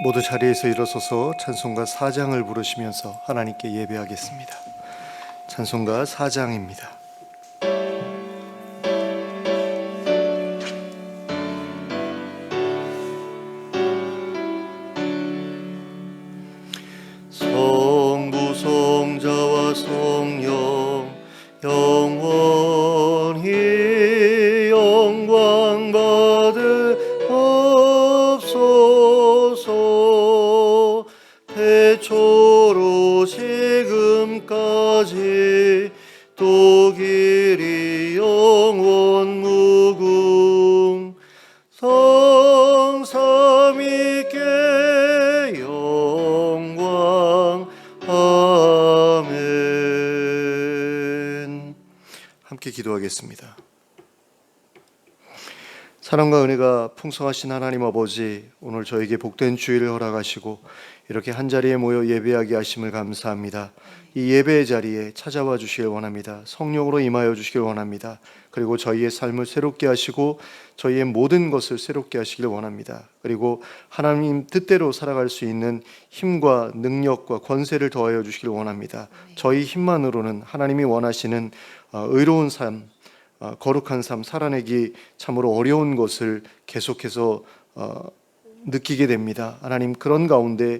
모두 자리에서 일어서서 찬송가 4장을 부르시면서 하나님께 예배하겠습니다. 찬송가 4장입니다. 성부 성자와 성령 영원히 영광 받으옵소서. 태초로 지금까지 또 길이 영원 무궁 성삼위께 영광. 아멘. 함께 기도하겠습니다. 사랑과 은혜가 풍성하신 하나님 아버지, 오늘 저에게 복된 주일을 허락하시고 이렇게 한자리에 모여 예배하게 하심을 감사합니다. 이 예배의 자리에 찾아와 주시길 원합니다. 성령으로 임하여 주시길 원합니다. 그리고 저희의 삶을 새롭게 하시고 저희의 모든 것을 새롭게 하시길 원합니다. 그리고 하나님 뜻대로 살아갈 수 있는 힘과 능력과 권세를 더하여 주시길 원합니다. 저희 힘만으로는 하나님이 원하시는 의로운 삶, 거룩한 삶 살아내기 참으로 어려운 것을 계속해서 느끼게 됩니다. 하나님, 그런 가운데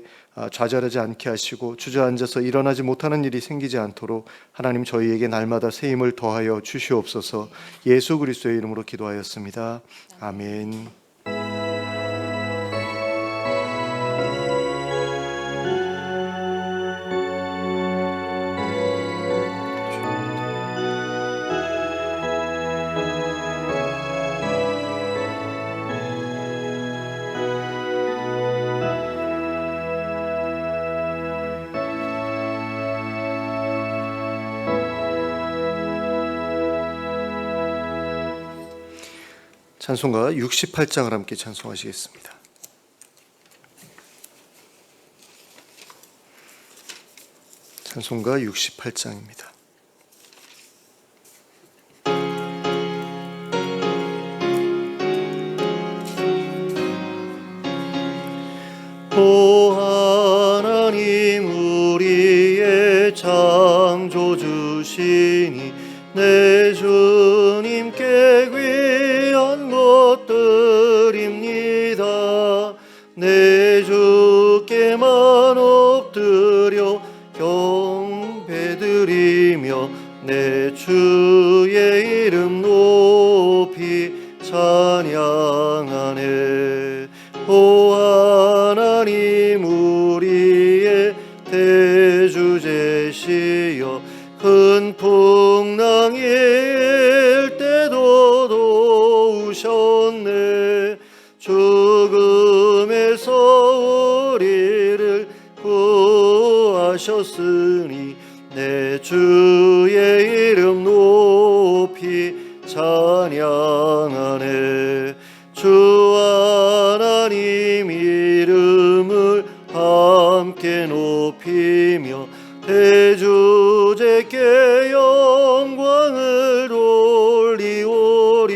좌절하지 않게 하시고 주저앉아서 일어나지 못하는 일이 생기지 않도록 하나님 저희에게 날마다 새 힘을 더하여 주시옵소서. 예수 그리스도의 이름으로 기도하였습니다. 아멘. 찬송가 68장을 함께 찬송하시겠습니다. 찬송가 68장입니다. 오 하나님, 우리의 창조주시니 내 주님께 귀한 것들입니다. 내 주께만 엎드려 경배드리며 내 주의 이름 높이 찬양하네. 오 하나님, 우리의 대주제시여 큰 풍랑일 때도 도우셨네. 죽음에서 우리를 구하셨으니 내 주의 이름 높이 찬양하네. 주 하나님 이름을 함께 높이며 대주제께 영광을 돌리오리.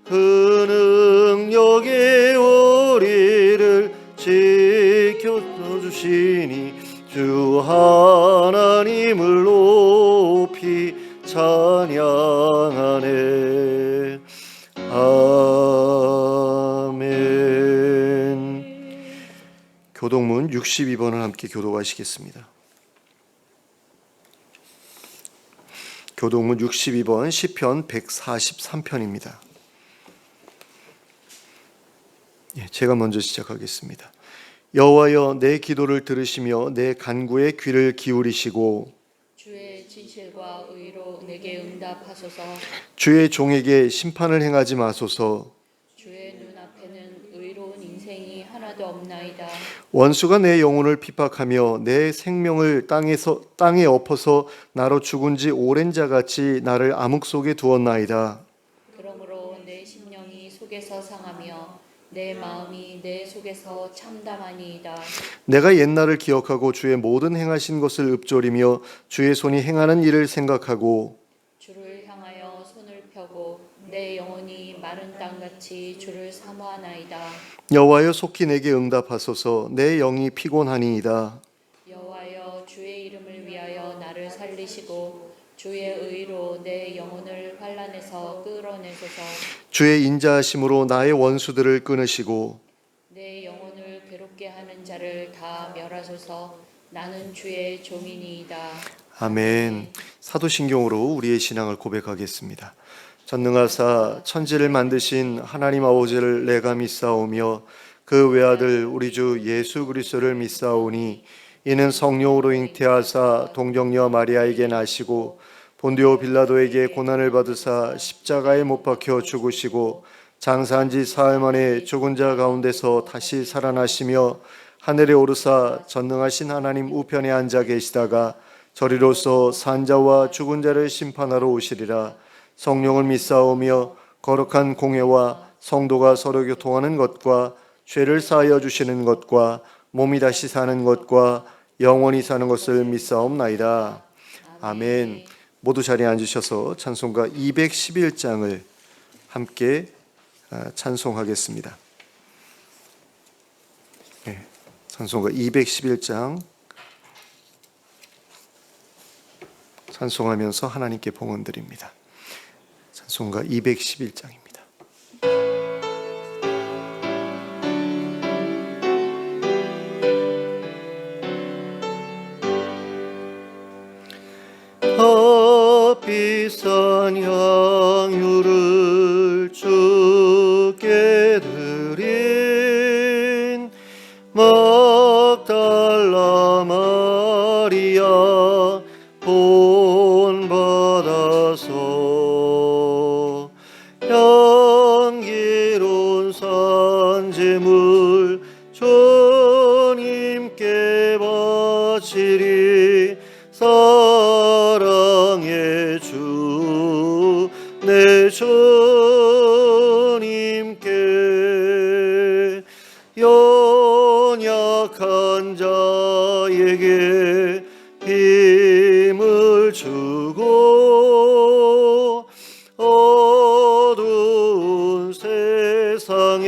그 능력이 우리를 지켜주시니 주 하나님을 높이 찬양하네. 아멘. 교독문 62번을 함께 교독하시겠습니다. 교독문 62번 시편 143편입니다. 제가 먼저 시작하겠습니다. 여호와여, 내 기도를 들으시며 내 간구에 귀를 기울이시고 주의 진실과 의로 내게 응답하소서. 주의 종에게 심판을 행하지 마소서. 주의 눈앞에는 의로운 인생이 하나도 없나이다. 원수가 내 영혼을 핍박하며 내 생명을 땅에 엎어서 나로 죽은 지 오랜 자같이 나를 암흑 속에 두었나이다. 그러므로 내 심령이 속에서 상하며 내 마음이 내 속에서 참담하니이다. 내가 옛날을 기억하고 주의 모든 행하신 것을 읊조리며 주의 손이 행하는 일을 생각하고 주를 향하여 손을 펴고 내 영혼이 마른 땅같이 주를 사모하나이다. 여호와여 속히 내게 응답하소서. 내 영이 피곤하니이다. 여호와여 주의 이름을 위하여 나를 살리시고 주의 의로 내 영혼을 환난에서 끌어내소서. 주의 인자하심으로 나의 원수들을 끊으시고 내 영혼을 괴롭게 하는 자를 다 멸하소서. 나는 주의 종이니이다. 아멘. 사도신경으로 우리의 신앙을 고백하겠습니다. 전능하사 천지를 만드신 하나님 아버지를 내가 믿사오며 그 외아들 우리 주 예수 그리스도를 믿사오니 이는 성령으로 잉태하사 동정녀 마리아에게 나시고 본디오 빌라도에게 고난을 받으사 십자가에 못 박혀 죽으시고 장사한 지 사흘 만에 죽은 자 가운데서 다시 살아나시며 하늘에 오르사 전능하신 하나님 우편에 앉아 계시다가 저리로서 산자와 죽은 자를 심판하러 오시리라. 성령을 믿사오며 거룩한 공회와 성도가 서로 교통하는 것과 죄를 사하여 주시는 것과 몸이 다시 사는 것과 영원히 사는 것을 믿사옵나이다. 아멘. 모두 자리에 앉으셔서 찬송가 211장을 함께 찬송하겠습니다. 네, 찬송가 211장 찬송하면서 하나님께 봉헌 드립니다. 찬송가 211장입니다. 비싼 향유를 주께 드린 막달라 마리아 본받아서 향기로운 산제물 주님께 바치리. 사랑의 주 내 주님께 연약한 자에게 힘을 주고 어두운 세상에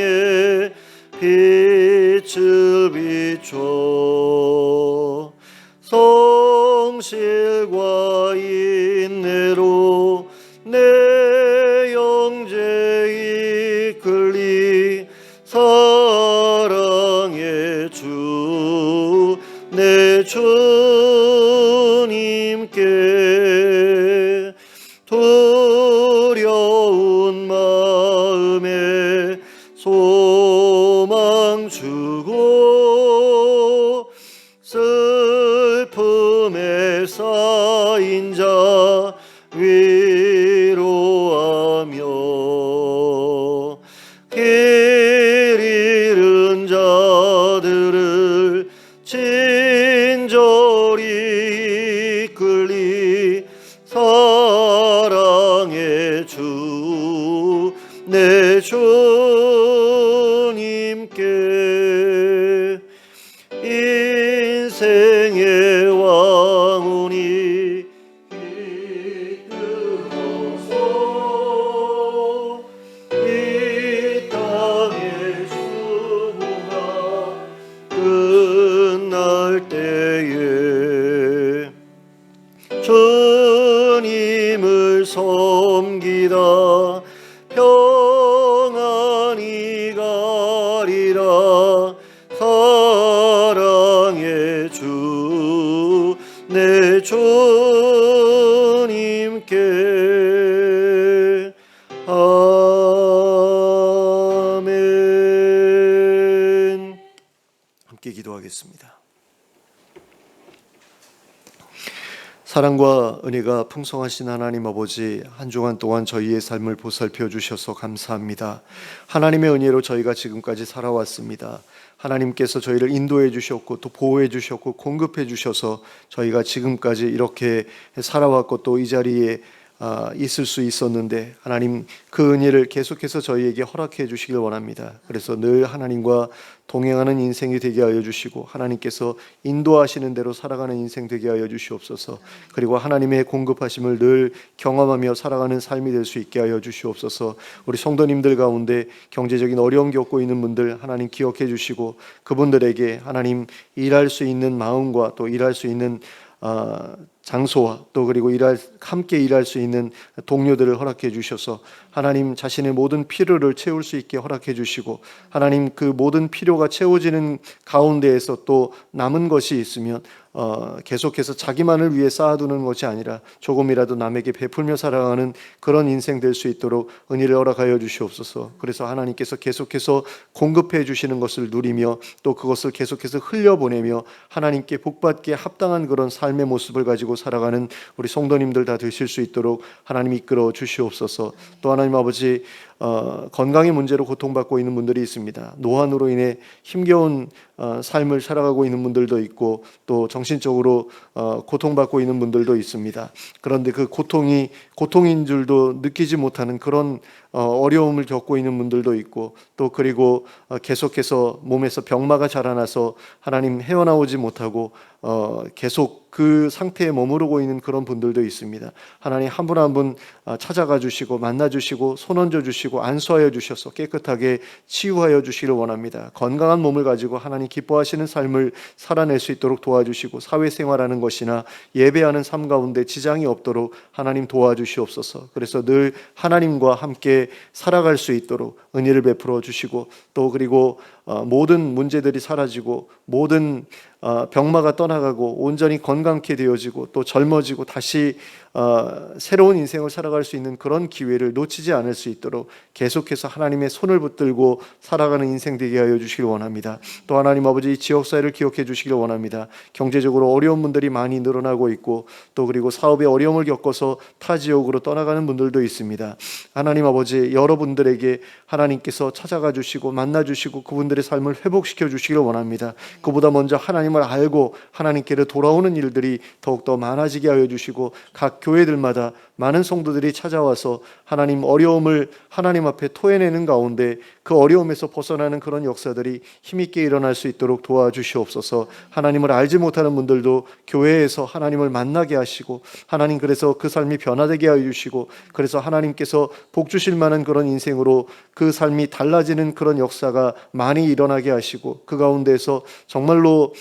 빛을 비춰 성실과 인내로 내 영제 이끌리. 사랑의 주 내 주님께 두려운 마음에 소망 주고 슬픔에 쌓인 자 위로하며 길 잃은 자들을 친절히 이끌리. 사랑의 주 내 주님께 인생의 왕운이 이끌어서 이 땅의 수고가 끝날 때에 주님을 섬기다 평안히 가리라. 사랑의 주 내 주님께 아멘. 함께 기도하겠습니다. 사랑과 은혜가 풍성하신 하나님 아버지, 한 주간 동안 저희의 삶을 보살펴 주셔서 감사합니다. 하나님의 은혜로 저희가 지금까지 살아왔습니다. 하나님께서 저희를 인도해 주셨고 또 보호해 주셨고 공급해 주셔서 저희가 지금까지 이렇게 살아왔고 또 이 자리에 있을 수 있었는데 하나님 그 은혜를 계속해서 저희에게 허락해 주시길 원합니다. 그래서 늘 하나님과 동행하는 인생이 되게 하여 주시고 하나님께서 인도하시는 대로 살아가는 인생 되게 하여 주시옵소서. 그리고 하나님의 공급하심을 늘 경험하며 살아가는 삶이 될 수 있게 하여 주시옵소서. 우리 성도님들 가운데 경제적인 어려움 겪고 있는 분들 하나님 기억해 주시고 그분들에게 하나님 일할 수 있는 마음과 또 일할 수 있는 장소와 또 그리고 함께 일할 수 있는 동료들을 허락해 주셔서 하나님 자신의 모든 필요를 채울 수 있게 허락해 주시고 하나님 그 모든 필요가 채워지는 가운데에서 또 남은 것이 있으면 계속해서 자기만을 위해 쌓아두는 것이 아니라 조금이라도 남에게 베풀며 살아가는 그런 인생 될 수 있도록 은혜를 허락하여 주시옵소서. 그래서 하나님께서 계속해서 공급해 주시는 것을 누리며 또 그것을 계속해서 흘려보내며 하나님께 복받기에 합당한 그런 삶의 모습을 가지고 살아가는 우리 성도님들 다 되실 수 있도록 하나님 이끌어 주시옵소서. 또 하나님 아버지 건강의 문제로 고통받고 있는 분들이 있습니다. 노환으로 인해 힘겨운 삶을 살아가고 있는 분들도 있고 또 정신적으로 고통받고 있는 분들도 있습니다. 그런데 그 고통이 고통인 줄도 느끼지 못하는 그런 어려움을 겪고 있는 분들도 있고 또 그리고 계속해서 몸에서 병마가 자라나서 하나님 헤어나오지 못하고 계속 그 상태에 머무르고 있는 그런 분들도 있습니다. 하나님 한 분 한 분 찾아가 주시고 만나 주시고 손 얹어 주시고 안수하여 주셔서 깨끗하게 치유하여 주시기를 원합니다. 건강한 몸을 가지고 하나님 기뻐하시는 삶을 살아낼 수 있도록 도와주시고 사회생활하는 것이나 예배하는 삶 가운데 지장이 없도록 하나님 도와주시옵소서. 그래서 늘 하나님과 함께 살아갈 수 있도록 은혜를 베풀어 주시고 또 그리고 모든 문제들이 사라지고 모든 병마가 떠나가고 온전히 건강케 되어지고 또 젊어지고 다시 새로운 인생을 살아갈 수 있는 그런 기회를 놓치지 않을 수 있도록 계속해서 하나님의 손을 붙들고 살아가는 인생 되게 하여 주시길 원합니다. 또 하나님 아버지 지역사회를 기억해 주시길 원합니다. 경제적으로 어려운 분들이 많이 늘어나고 있고 또 그리고 사업에 어려움을 겪어서 타 지역으로 떠나가는 분들도 있습니다. 하나님 아버지 여러분들에게 하나님께서 찾아가 주시고 만나 주시고 그분들의 삶을 회복시켜 주시길 원합니다. 그보다 먼저 하나님을 알고 하나님께로 돌아오는 일들이 더욱더 많아지게 하여 주시고 각 교회들마다 많은 성도들이 찾아와서 하나님 어려움을 하나님 앞에 토해내는 가운데 그 어려움에서 벗어나는 그런 역사들이 힘있게 일어날 수 있도록 도와주시옵소서. 하나님을 알지 못하는 분들도 교회에서 하나님을 만나게 하시고 하나님 그래서 그 삶이 변화되게 하여 주시고 그래서 하나님께서 복 주실 만한 그런 인생으로 그 삶이 달라지는 그런 역사가 많이 일어나게 하시고 그 가운데서 정말로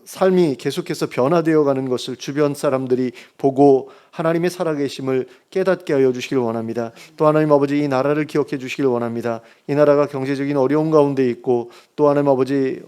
삶이 계속해서 변화되어 가는 것을 주변 사람들이 보고 하나님의 살아계심을 깨닫게 하여 주시길 원합니다. 또 하나님 아버지 이 나라를 기억해 주시길 원합니다. 이 나라가 경제적인 어려움 가운데 있고 또 하나님 아버지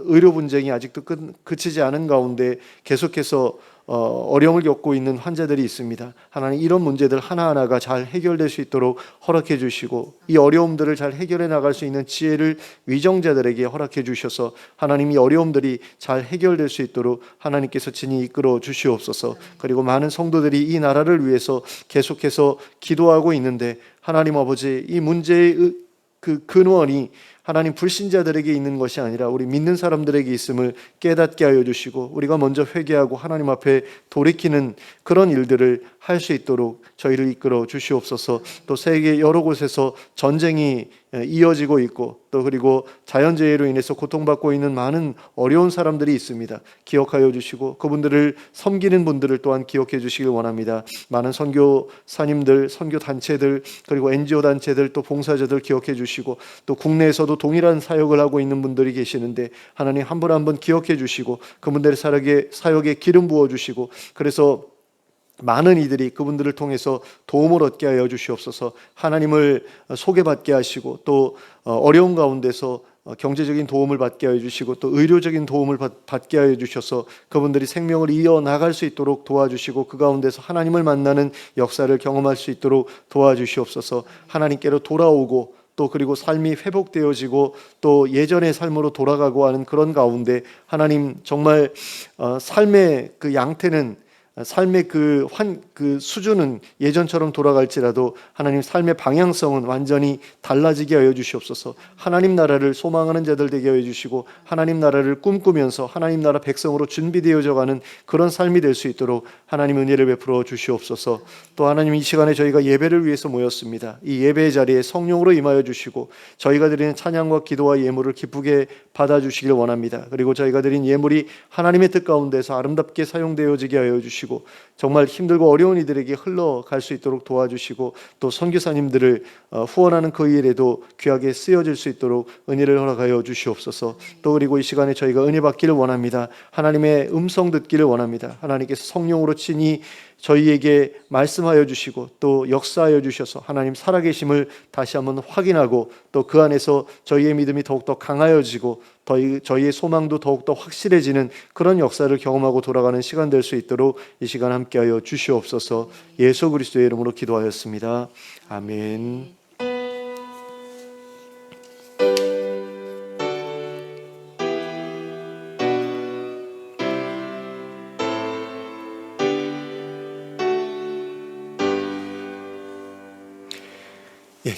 의료 분쟁이 아직도 그치지 않은 가운데 계속해서 어려움을 겪고 있는 환자들이 있습니다. 하나님 이런 문제들 하나하나가 잘 해결될 수 있도록 허락해 주시고 이 어려움들을 잘 해결해 나갈 수 있는 지혜를 위정자들에게 허락해 주셔서 하나님 이 어려움들이 잘 해결될 수 있도록 하나님께서 친히 이끌어 주시옵소서. 그리고 많은 성도들이 이 나라를 위해서 계속해서 기도하고 있는데 하나님 아버지 이 문제의 그 근원이 하나님 불신자들에게 있는 것이 아니라 우리 믿는 사람들에게 있음을 깨닫게 하여 주시고 우리가 먼저 회개하고 하나님 앞에 돌이키는 그런 일들을 할 수 있도록 저희를 이끌어 주시옵소서. 또 세계 여러 곳에서 전쟁이 이어지고 있고 또 그리고 자연재해로 인해서 고통받고 있는 많은 어려운 사람들이 있습니다. 기억하여 주시고 그분들을 섬기는 분들을 또한 기억해 주시길 원합니다. 많은 선교사님들, 선교단체들 그리고 NGO 단체들 또 봉사자들 기억해 주시고 또 국내에서도 동일한 사역을 하고 있는 분들이 계시는데 하나님 한 분 한 분 기억해 주시고 그분들의 사역에 기름 부어 주시고 그래서 많은 이들이 그분들을 통해서 도움을 얻게 하여 주시옵소서. 하나님을 소개받게 하시고 또 어려운 가운데서 경제적인 도움을 받게 하여 주시고 또 의료적인 도움을 받게 하여 주셔서 그분들이 생명을 이어나갈 수 있도록 도와주시고 그 가운데서 하나님을 만나는 역사를 경험할 수 있도록 도와주시옵소서. 하나님께로 돌아오고 또 그리고 삶이 회복되어지고 또 예전의 삶으로 돌아가고 하는 그런 가운데 하나님 정말 삶의 그 양태는 삶의 그 수준은 예전처럼 돌아갈지라도 하나님 삶의 방향성은 완전히 달라지게 하여 주시옵소서. 하나님 나라를 소망하는 자들 되게 하여 주시고 하나님 나라를 꿈꾸면서 하나님 나라 백성으로 준비되어져 가는 그런 삶이 될 수 있도록 하나님 은혜를 베풀어 주시옵소서. 또 하나님 이 시간에 저희가 예배를 위해서 모였습니다. 이 예배의 자리에 성령으로 임하여 주시고 저희가 드리는 찬양과 기도와 예물을 기쁘게 받아주시길 원합니다. 그리고 저희가 드린 예물이 하나님의 뜻 가운데서 아름답게 사용되어지게 하여 주시고 정말 힘들고 어려운 이들에게 흘러갈 수 있도록 도와주시고 또 선교사님들을 후원하는 그 일에도 귀하게 쓰여질 수 있도록 은혜를 허락하여 주시옵소서. 또 그리고 이 시간에 저희가 은혜 받기를 원합니다. 하나님의 음성 듣기를 원합니다. 하나님께서 성령으로 친히 저희에게 말씀하여 주시고 또 역사하여 주셔서 하나님 살아계심을 다시 한번 확인하고 또 그 안에서 저희의 믿음이 더욱더 강하여지고 저희의 소망도 더욱더 확실해지는 그런 역사를 경험하고 돌아가는 시간 될 수 있도록 이 시간 함께하여 주시옵소서. 예수 그리스도의 이름으로 기도하였습니다. 아멘.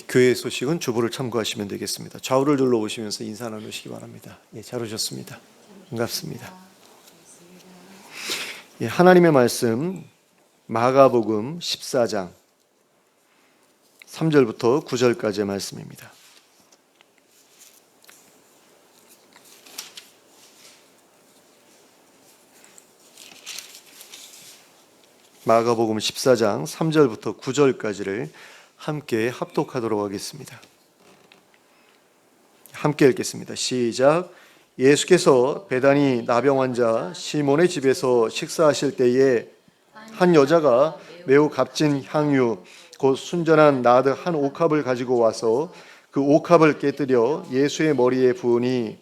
교회 소식은 주보를 참고하시면 되겠습니다. 좌우를 둘러보시면서 인사 나누시기 바랍니다. 잘 오셨습니다. 반갑습니다. 하나님의 말씀 마가복음 14장 3절부터 9절까지의 말씀입니다. 마가복음 14장 3절부터 9절까지를 함께 합독하도록 하겠습니다. 함께 읽겠습니다. 시작. 예수께서 베다니 나병 환자 시몬의 집에서 식사하실 때에 한 여자가 매우 값진 향유 곧 순전한 나드 한 옥합을 가지고 와서 그 옥합을 깨뜨려 예수의 머리에 부으니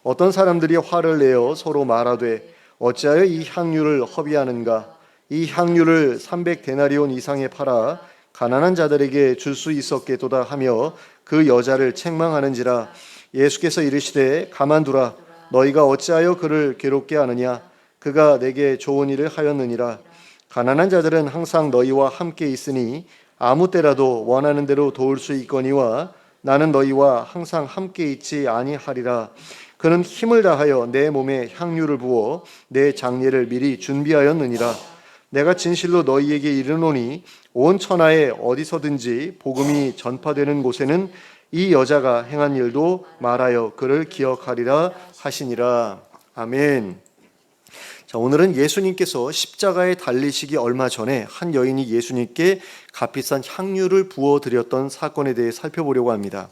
어떤 사람들이 화를 내어 서로 말하되 어찌하여 이 향유를 허비하는가. 이 향유를 300데나리온 이상에 팔아 가난한 자들에게 줄 수 있었겠도다 하며 그 여자를 책망하는지라. 예수께서 이르시되 가만두라. 너희가 어찌하여 그를 괴롭게 하느냐. 그가 내게 좋은 일을 하였느니라. 가난한 자들은 항상 너희와 함께 있으니 아무 때라도 원하는 대로 도울 수 있거니와 나는 너희와 항상 함께 있지 아니하리라. 그는 힘을 다하여 내 몸에 향유를 부어 내 장례를 미리 준비하였느니라. 내가 진실로 너희에게 이르노니 온 천하에 어디서든지 복음이 전파되는 곳에는 이 여자가 행한 일도 말하여 그를 기억하리라 하시니라. 아멘. 자, 오늘은 예수님께서 십자가에 달리시기 얼마 전에 한 여인이 예수님께 값비싼 향유를 부어드렸던 사건에 대해 살펴보려고 합니다.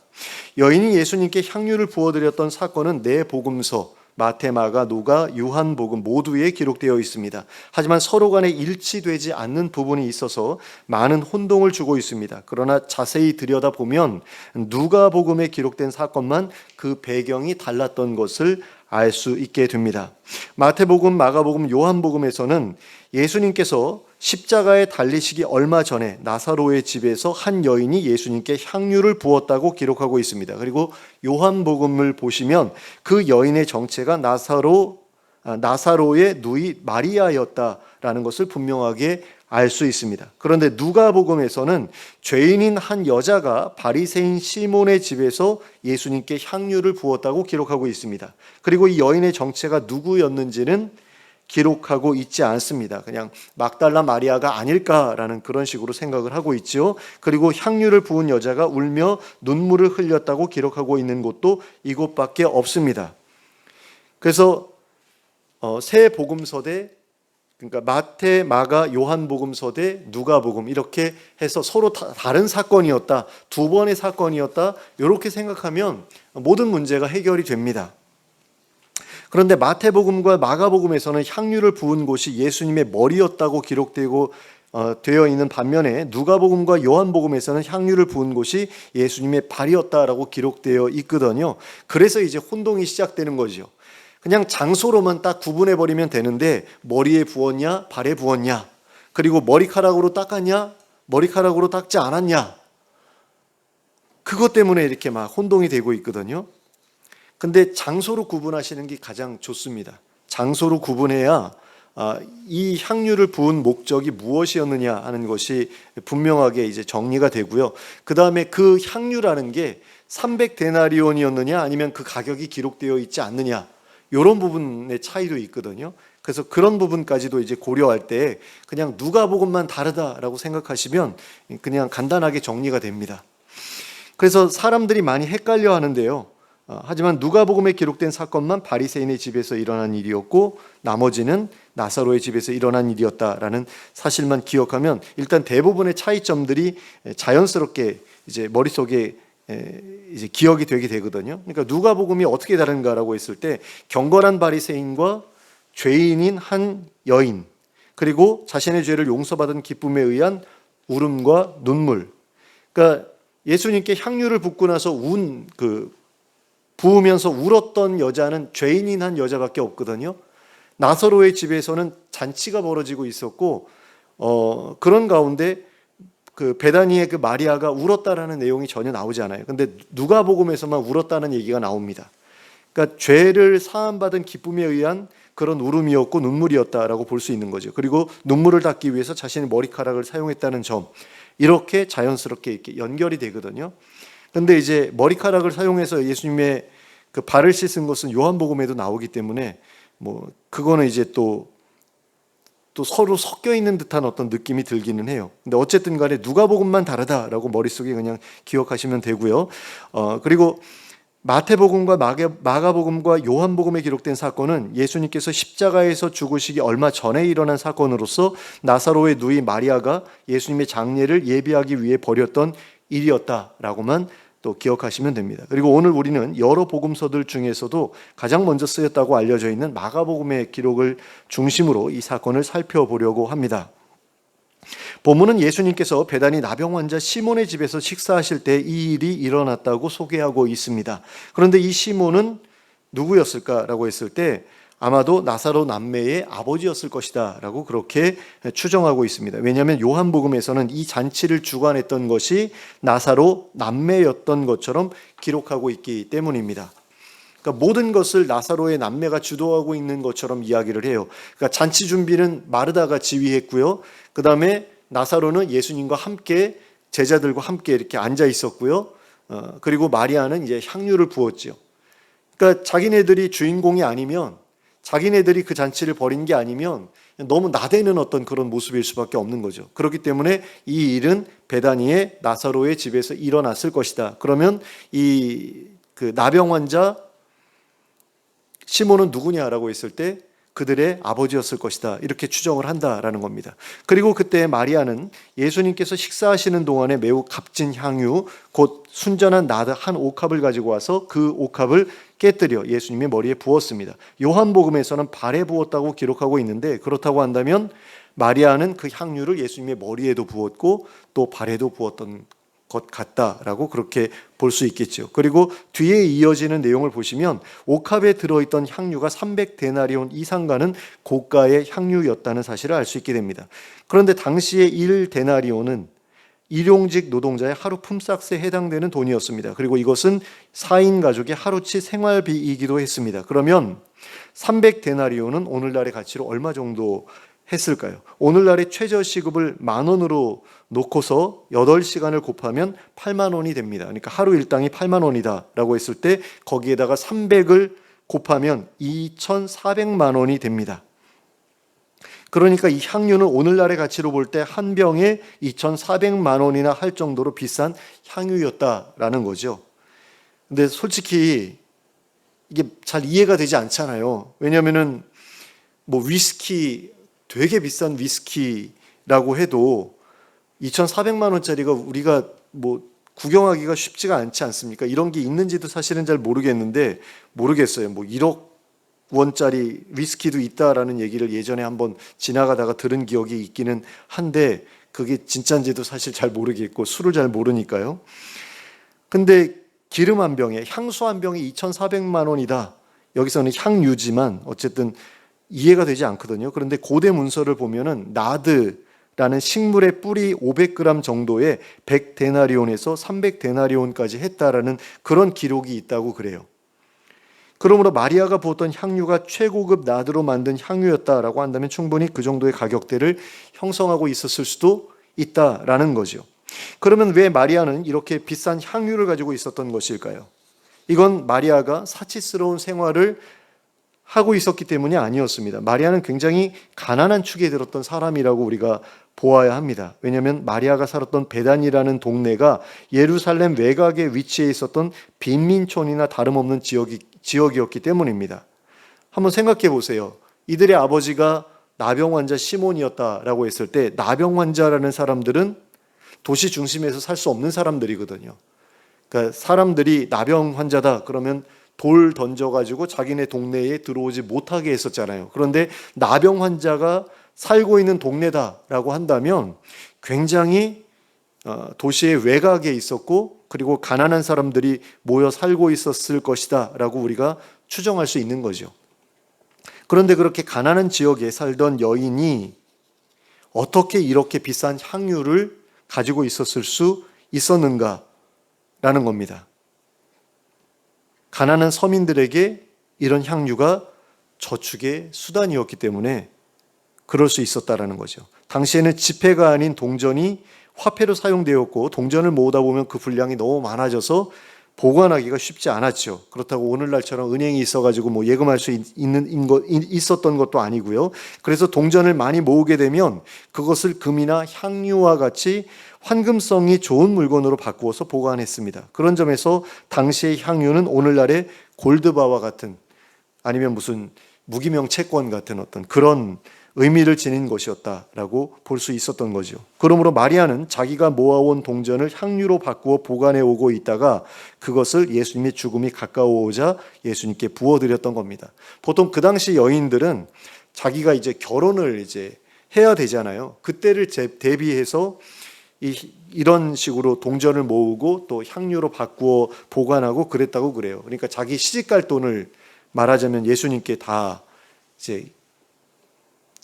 여인이 예수님께 향유를 부어드렸던 사건은 네 복음서 마태, 마가, 누가, 요한복음 모두에 기록되어 있습니다. 하지만 서로 간에 일치되지 않는 부분이 있어서 많은 혼동을 주고 있습니다. 그러나 자세히 들여다보면 누가복음에 기록된 사건만 그 배경이 달랐던 것을 알 수 있게 됩니다. 마태복음, 마가복음, 요한복음에서는 예수님께서 십자가에 달리시기 얼마 전에 나사로의 집에서 한 여인이 예수님께 향유를 부었다고 기록하고 있습니다. 그리고 요한복음을 보시면 그 여인의 정체가 나사로의 누이 마리아였다라는 것을 분명하게 알 수 있습니다. 그런데 누가복음에서는 죄인인 한 여자가 바리새인 시몬의 집에서 예수님께 향유를 부었다고 기록하고 있습니다. 그리고 이 여인의 정체가 누구였는지는 기록하고 있지 않습니다. 그냥 막달라 마리아가 아닐까라는 그런 식으로 생각을 하고 있지요. 그리고 향유를 부은 여자가 울며 눈물을 흘렸다고 기록하고 있는 곳도 이곳밖에 없습니다. 그래서 세 복음서대, 그러니까 마태, 마가, 요한복음서 대 누가복음 이렇게 해서 서로 다른 사건이었다, 두 번의 사건이었다, 이렇게 생각하면 모든 문제가 해결이 됩니다. 그런데 마태복음과 마가복음에서는 향유를 부은 곳이 예수님의 머리였다고 되어 있는 반면에 누가복음과 요한복음에서는 향유를 부은 곳이 예수님의 발이었다라고 기록되어 있거든요. 그래서 이제 혼동이 시작되는 거죠. 그냥 장소로만 딱 구분해 버리면 되는데 머리에 부었냐, 발에 부었냐, 그리고 머리카락으로 닦았냐, 머리카락으로 닦지 않았냐, 그것 때문에 이렇게 막 혼동이 되고 있거든요. 근데 장소로 구분하시는 게 가장 좋습니다. 장소로 구분해야 이 향유를 부은 목적이 무엇이었느냐 하는 것이 분명하게 이제 정리가 되고요. 그 다음에 그 향유라는 게 300데나리온이었느냐 아니면 그 가격이 기록되어 있지 않느냐, 이런 부분의 차이도 있거든요. 그래서 그런 부분까지도 이제 고려할 때 그냥 누가복음만 다르다라고 생각하시면 그냥 간단하게 정리가 됩니다. 그래서 사람들이 많이 헷갈려 하는데요. 하지만 누가복음에 기록된 사건만 바리새인의 집에서 일어난 일이었고 나머지는 나사로의 집에서 일어난 일이었다라는 사실만 기억하면 일단 대부분의 차이점들이 자연스럽게 이제 머릿속에 이제 기억이 되게 되거든요. 그러니까 누가복음이 어떻게 다른가라고 했을 때 경건한 바리새인과 죄인인 한 여인, 그리고 자신의 죄를 용서받은 기쁨에 의한 울음과 눈물. 그러니까 예수님께 향유를 붓고 나서 부으면서 울었던 여자는 죄인인 한 여자밖에 없거든요. 나사로의 집에서는 잔치가 벌어지고 있었고 그런 가운데 그 베다니의 그 마리아가 울었다라는 내용이 전혀 나오지 않아요. 근데 누가복음에서만 울었다는 얘기가 나옵니다. 그러니까 죄를 사함받은 기쁨에 의한 그런 울음이었고 눈물이었다라고 볼 수 있는 거죠. 그리고 눈물을 닦기 위해서 자신의 머리카락을 사용했다는 점, 이렇게 자연스럽게 이렇게 연결이 되거든요. 근데 이제 머리카락을 사용해서 예수님의 그 발을 씻은 것은 요한복음에도 나오기 때문에 그거는 이제 또 서로 섞여 있는 듯한 어떤 느낌이 들기는 해요. 근데 어쨌든 간에 누가복음만 다르다라고 머릿속에 그냥 기억하시면 되고요. 그리고 마태복음과 마가복음과 요한복음에 기록된 사건은 예수님께서 십자가에서 죽으시기 얼마 전에 일어난 사건으로서 나사로의 누이 마리아가 예수님의 장례를 예비하기 위해 벌였던 일이었다라고만 또 기억하시면 됩니다. 그리고 오늘 우리는 여러 복음서들 중에서도 가장 먼저 쓰였다고 알려져 있는 마가복음의 기록을 중심으로 이 사건을 살펴보려고 합니다. 본문은 예수님께서 베다니 나병 환자 시몬의 집에서 식사하실 때 이 일이 일어났다고 소개하고 있습니다. 그런데 이 시몬은 누구였을까라고 했을 때 아마도 나사로 남매의 아버지였을 것이다 라고 그렇게 추정하고 있습니다. 왜냐하면 요한복음에서는 이 잔치를 주관했던 것이 나사로 남매였던 것처럼 기록하고 있기 때문입니다. 그러니까 모든 것을 나사로의 남매가 주도하고 있는 것처럼 이야기를 해요. 그러니까 잔치 준비는 마르다가 지휘했고요. 그 다음에 나사로는 예수님과 함께 제자들과 함께 이렇게 앉아 있었고요. 그리고 마리아는 이제 향유를 부었지요. 그러니까 자기네들이 주인공이 아니면, 자기네들이 그 잔치를 벌인 게 아니면 너무 나대는 어떤 그런 모습일 수밖에 없는 거죠. 그렇기 때문에 이 일은 베다니의 나사로의 집에서 일어났을 것이다. 그러면 그 나병 환자 시몬은 누구냐라고 했을 때 그들의 아버지였을 것이다, 이렇게 추정을 한다라는 겁니다. 그리고 그때 마리아는 예수님께서 식사하시는 동안에 매우 값진 향유, 곧 순전한 나드 한 옥합을 가지고 와서 그 옥합을 깨뜨려 예수님의 머리에 부었습니다. 요한복음에서는 발에 부었다고 기록하고 있는데, 그렇다고 한다면 마리아는 그 향유를 예수님의 머리에도 부었고 또 발에도 부었던 것 같다라고 그렇게 볼 수 있겠죠. 그리고 뒤에 이어지는 내용을 보시면 옥합에 들어있던 향유가 300데나리온 이상 가는 고가의 향유였다는 사실을 알 수 있게 됩니다. 그런데 당시의 1데나리온은 일용직 노동자의 하루 품삯에 해당되는 돈이었습니다. 그리고 이것은 4인 가족의 하루치 생활비이기도 했습니다. 그러면 300데나리온은 오늘날의 가치로 얼마 정도 했을까요? 오늘날의 최저시급을 10,000원으로 놓고서 8시간을 곱하면 8만 원이 됩니다. 그러니까 하루 일당이 8만 원이다 라고 했을 때 거기에다가 300을 곱하면 2,400만 원이 됩니다. 그러니까 이 향유는 오늘날의 가치로 볼 때 한 병에 2,400만 원이나 할 정도로 비싼 향유였다라는 거죠. 근데 솔직히 이게 잘 이해가 되지 않잖아요. 왜냐하면은 위스키, 되게 비싼 위스키라고 해도 2,400만 원짜리가 우리가 구경하기가 쉽지가 않지 않습니까? 이런 게 있는지도 사실은 잘 모르겠어요. 1억 원짜리 위스키도 있다라는 얘기를 예전에 한번 지나가다가 들은 기억이 있기는 한데 그게 진짜인지도 사실 잘 모르겠고 술을 잘 모르니까요. 근데 기름 한 병에, 향수 한 병에 2,400만 원이다. 여기서는 향유지만 어쨌든 이해가 되지 않거든요. 그런데 고대 문서를 보면은 나드라는 식물의 뿌리 500g 정도에 100데나리온에서 300데나리온까지 했다라는 그런 기록이 있다고 그래요. 그러므로 마리아가 부었던 향유가 최고급 나드로 만든 향유였다라고 한다면 충분히 그 정도의 가격대를 형성하고 있었을 수도 있다라는 거죠. 그러면 왜 마리아는 이렇게 비싼 향유를 가지고 있었던 것일까요? 이건 마리아가 사치스러운 생활을 하고 있었기 때문이 아니었습니다. 마리아는 굉장히 가난한 축에 들었던 사람이라고 우리가 보아야 합니다. 왜냐하면 마리아가 살았던 베단이라는 동네가 예루살렘 외곽에 위치해 있었던 빈민촌이나 다름없는 지역이었기 때문입니다. 한번 생각해 보세요. 이들의 아버지가 나병 환자 시몬이었다라고 했을 때 나병 환자라는 사람들은 도시 중심에서 살 수 없는 사람들이거든요. 그러니까 사람들이 나병 환자다 그러면 돌 던져가지고 자기네 동네에 들어오지 못하게 했었잖아요. 그런데 나병 환자가 살고 있는 동네다라고 한다면 굉장히 도시의 외곽에 있었고 그리고 가난한 사람들이 모여 살고 있었을 것이다 라고 우리가 추정할 수 있는 거죠. 그런데 그렇게 가난한 지역에 살던 여인이 어떻게 이렇게 비싼 향유를 가지고 있었을 수 있었는가라는 겁니다. 가난한 서민들에게 이런 향유가 저축의 수단이었기 때문에 그럴 수 있었다라는 거죠. 당시에는 지폐가 아닌 동전이 화폐로 사용되었고 동전을 모으다 보면 그 분량이 너무 많아져서 보관하기가 쉽지 않았죠. 그렇다고 오늘날처럼 은행이 있어가지고 뭐 예금할 수 있었던 것도 아니고요. 그래서 동전을 많이 모으게 되면 그것을 금이나 향유와 같이 환금성이 좋은 물건으로 바꾸어서 보관했습니다. 그런 점에서 당시의 향유는 오늘날의 골드바와 같은 아니면 무슨 무기명 채권 같은 어떤 그런 의미를 지닌 것이었다라고 볼 수 있었던 거죠. 그러므로 마리아는 자기가 모아온 동전을 향유로 바꾸어 보관해 오고 있다가 그것을 예수님의 죽음이 가까워오자 예수님께 부어드렸던 겁니다. 보통 그 당시 여인들은 자기가 이제 결혼을 이제 해야 되잖아요. 그때를 대비해서 이런 식으로 동전을 모으고 또 향유로 바꾸어 보관하고 그랬다고 그래요. 그러니까 자기 시집갈 돈을 말하자면 예수님께 다 이제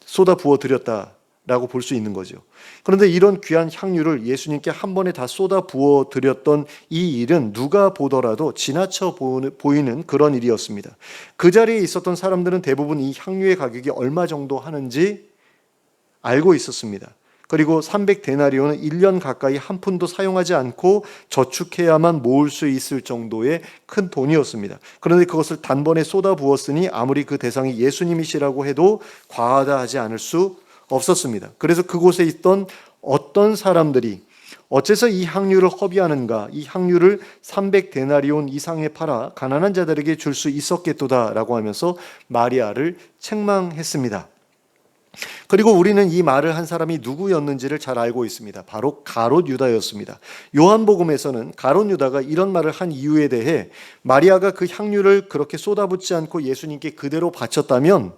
쏟아 부어 드렸다라고 볼 수 있는 거죠. 그런데 이런 귀한 향유를 예수님께 한 번에 다 쏟아 부어 드렸던 이 일은 누가 보더라도 지나쳐 보이는 그런 일이었습니다. 그 자리에 있었던 사람들은 대부분 이 향유의 가격이 얼마 정도 하는지 알고 있었습니다. 그리고 300데나리온은 1년 가까이 한 푼도 사용하지 않고 저축해야만 모을 수 있을 정도의 큰 돈이었습니다. 그런데 그것을 단번에 쏟아 부었으니 아무리 그 대상이 예수님이시라고 해도 과하다 하지 않을 수 없었습니다. 그래서 그곳에 있던 어떤 사람들이 어째서 이 향유를 허비하는가, 이 향유를 300데나리온 이상에 팔아 가난한 자들에게 줄 수 있었겠도다라고 하면서 마리아를 책망했습니다. 그리고 우리는 이 말을 한 사람이 누구였는지를 잘 알고 있습니다. 바로 가롯 유다였습니다. 요한복음에서는 가롯 유다가 이런 말을 한 이유에 대해 마리아가 그 향유를 그렇게 쏟아붓지 않고 예수님께 그대로 바쳤다면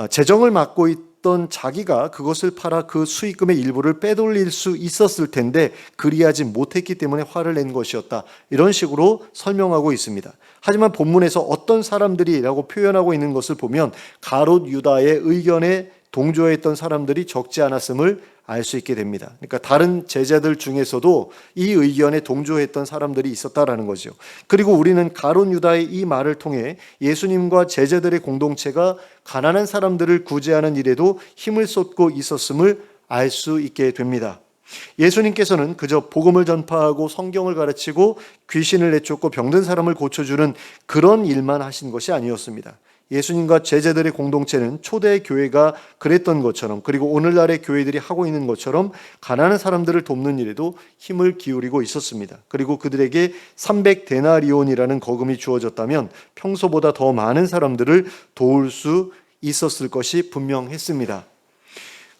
재정을 맡고 있던 자기가 그것을 팔아 그 수익금의 일부를 빼돌릴 수 있었을 텐데 그리하지 못했기 때문에 화를 낸 것이었다. 이런 식으로 설명하고 있습니다. 하지만 본문에서 어떤 사람들이라고 표현하고 있는 것을 보면 가롯 유다의 의견에 동조했던 사람들이 적지 않았음을 알 수 있게 됩니다. 그러니까 다른 제자들 중에서도 이 의견에 동조했던 사람들이 있었다라는 거죠. 그리고 우리는 가롯 유다의 이 말을 통해 예수님과 제자들의 공동체가 가난한 사람들을 구제하는 일에도 힘을 쏟고 있었음을 알 수 있게 됩니다. 예수님께서는 그저 복음을 전파하고 성경을 가르치고 귀신을 내쫓고 병든 사람을 고쳐주는 그런 일만 하신 것이 아니었습니다. 예수님과 제자들의 공동체는 초대 교회가 그랬던 것처럼 그리고 오늘날의 교회들이 하고 있는 것처럼 가난한 사람들을 돕는 일에도 힘을 기울이고 있었습니다. 그리고 그들에게 300데나리온이라는 거금이 주어졌다면 평소보다 더 많은 사람들을 도울 수 있었을 것이 분명했습니다.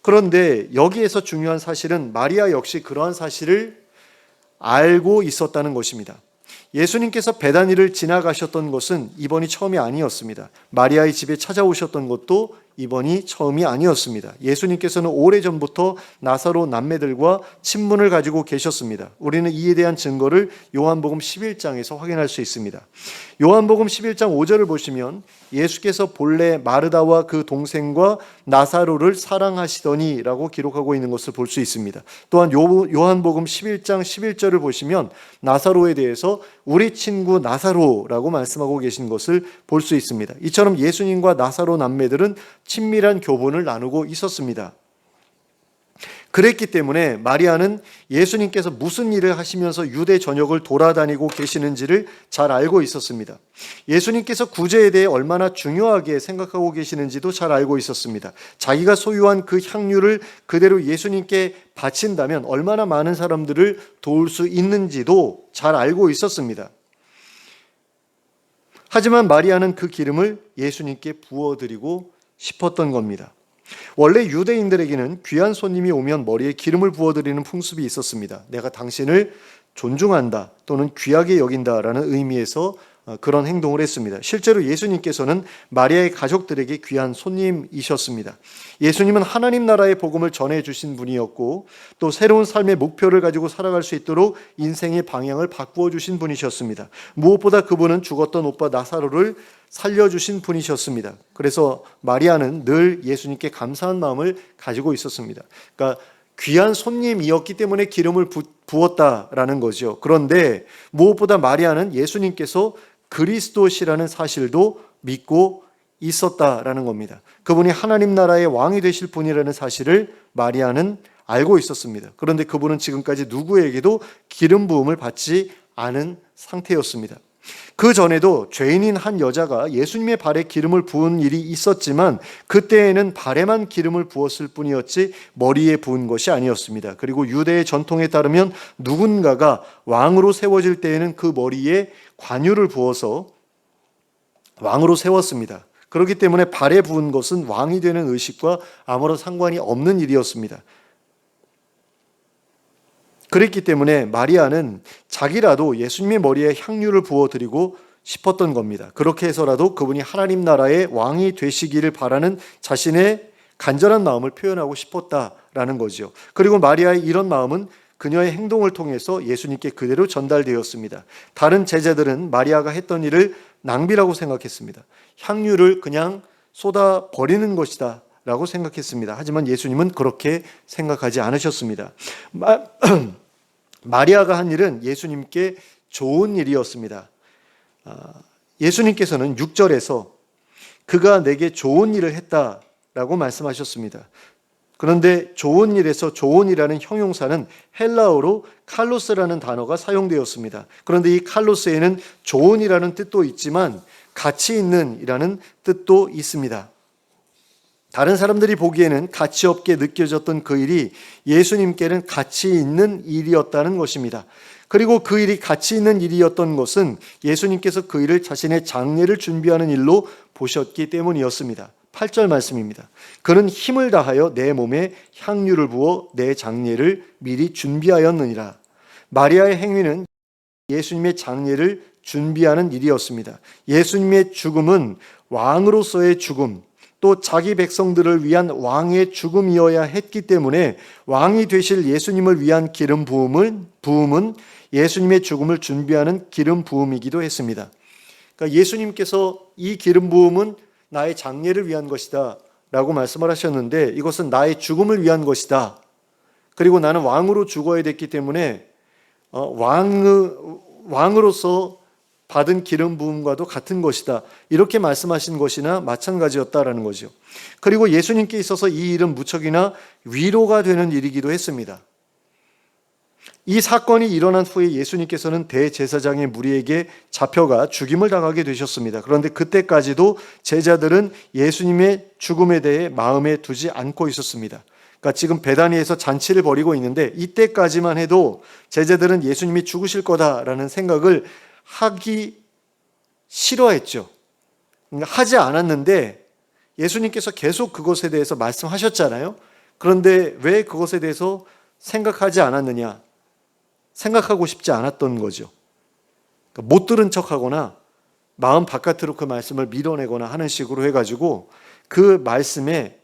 그런데 여기에서 중요한 사실은 마리아 역시 그러한 사실을 알고 있었다는 것입니다. 예수님께서 베다니를 지나가셨던 것은 이번이 처음이 아니었습니다. 마리아의 집에 찾아오셨던 것도 이번이 처음이 아니었습니다. 예수님께서는 오래전부터 나사로 남매들과 친분을 가지고 계셨습니다. 우리는 이에 대한 증거를 요한복음 11장에서 확인할 수 있습니다. 요한복음 11장 5절을 보시면 예수께서 본래 마르다와 그 동생과 나사로를 사랑하시더니 라고 기록하고 있는 것을 볼 수 있습니다. 또한 요한복음 11장 11절을 보시면 나사로에 대해서 우리 친구 나사로라고 말씀하고 계신 것을 볼 수 있습니다. 이처럼 예수님과 나사로 남매들은 친밀한 교분을 나누고 있었습니다. 그랬기 때문에 마리아는 예수님께서 무슨 일을 하시면서 유대 전역을 돌아다니고 계시는지를 잘 알고 있었습니다. 예수님께서 구제에 대해 얼마나 중요하게 생각하고 계시는지도 잘 알고 있었습니다. 자기가 소유한 그 향유를 그대로 예수님께 바친다면 얼마나 많은 사람들을 도울 수 있는지도 잘 알고 있었습니다. 하지만 마리아는 그 기름을 예수님께 부어드리고 싶었던 겁니다. 원래 유대인들에게는 귀한 손님이 오면 머리에 기름을 부어드리는 풍습이 있었습니다. 내가 당신을 존중한다 또는 귀하게 여긴다라는 의미에서 그런 행동을 했습니다. 실제로 예수님께서는 마리아의 가족들에게 귀한 손님이셨습니다. 예수님은 하나님 나라의 복음을 전해주신 분이었고 또 새로운 삶의 목표를 가지고 살아갈 수 있도록 인생의 방향을 바꾸어 주신 분이셨습니다. 무엇보다 그분은 죽었던 오빠 나사로를 살려주신 분이셨습니다. 그래서 마리아는 늘 예수님께 감사한 마음을 가지고 있었습니다. 그러니까 귀한 손님이었기 때문에 기름을 부었다라는 거죠. 그런데 무엇보다 마리아는 예수님께서 그리스도시라는 사실도 믿고 있었다라는 겁니다. 그분이 하나님 나라의 왕이 되실 분이라는 사실을 마리아는 알고 있었습니다. 그런데 그분은 지금까지 누구에게도 기름 부음을 받지 않은 상태였습니다. 그 전에도 죄인인 한 여자가 예수님의 발에 기름을 부은 일이 있었지만 그때에는 발에만 기름을 부었을 뿐이었지 머리에 부은 것이 아니었습니다. 그리고 유대의 전통에 따르면 누군가가 왕으로 세워질 때에는 그 머리에 관유를 부어서 왕으로 세웠습니다. 그렇기 때문에 발에 부은 것은 왕이 되는 의식과 아무런 상관이 없는 일이었습니다. 그랬기 때문에 마리아는 자기라도 예수님의 머리에 향유를 부어드리고 싶었던 겁니다. 그렇게 해서라도 그분이 하나님 나라의 왕이 되시기를 바라는 자신의 간절한 마음을 표현하고 싶었다라는 거죠. 그리고 마리아의 이런 마음은 그녀의 행동을 통해서 예수님께 그대로 전달되었습니다. 다른 제자들은 마리아가 했던 일을 낭비라고 생각했습니다. 향유를 그냥 쏟아 버리는 것이다 라고 생각했습니다. 하지만 예수님은 그렇게 생각하지 않으셨습니다. 마리아가 한 일은 예수님께 좋은 일이었습니다. 예수님께서는 6절에서 그가 내게 좋은 일을 했다라고 말씀하셨습니다. 그런데 좋은 일에서 좋은이라는 형용사는 헬라어로 칼로스라는 단어가 사용되었습니다. 그런데 이 칼로스에는 좋은이라는 뜻도 있지만 가치 있는 이라는 뜻도 있습니다. 다른 사람들이 보기에는 가치 없게 느껴졌던 그 일이 예수님께는 가치 있는 일이었다는 것입니다. 그리고 그 일이 가치 있는 일이었던 것은 예수님께서 그 일을 자신의 장례를 준비하는 일로 보셨기 때문이었습니다. 8절 말씀입니다. 그는 힘을 다하여 내 몸에 향유를 부어 내 장례를 미리 준비하였느니라. 마리아의 행위는 예수님의 장례를 준비하는 일이었습니다. 예수님의 죽음은 왕으로서의 죽음, 또 자기 백성들을 위한 왕의 죽음이어야 했기 때문에 왕이 되실 예수님을 위한 기름 부음은 예수님의 죽음을 준비하는 기름 부음이기도 했습니다. 그러니까 예수님께서 이 기름 부음은 나의 장례를 위한 것이다 라고 말씀을 하셨는데 이것은 나의 죽음을 위한 것이다. 그리고 나는 왕으로 죽어야 됐기 때문에 왕으로서 받은 기름 부음과도 같은 것이다. 이렇게 말씀하신 것이나 마찬가지였다라는 거죠. 그리고 예수님께 있어서 이 일은 무척이나 위로가 되는 일이기도 했습니다. 이 사건이 일어난 후에 예수님께서는 대제사장의 무리에게 잡혀가 죽임을 당하게 되셨습니다. 그런데 그때까지도 제자들은 예수님의 죽음에 대해 마음에 두지 않고 있었습니다. 그러니까 지금 베다니에서 잔치를 벌이고 있는데 이때까지만 해도 제자들은 예수님이 죽으실 거다라는 생각을 하기 싫어했죠. 하지 않았는데 예수님께서 계속 그것에 대해서 말씀하셨잖아요. 그런데 왜 그것에 대해서 생각하지 않았느냐? 생각하고 싶지 않았던 거죠. 그러니까 못 들은 척하거나 마음 바깥으로 그 말씀을 밀어내거나 하는 식으로 해가지고 그 말씀에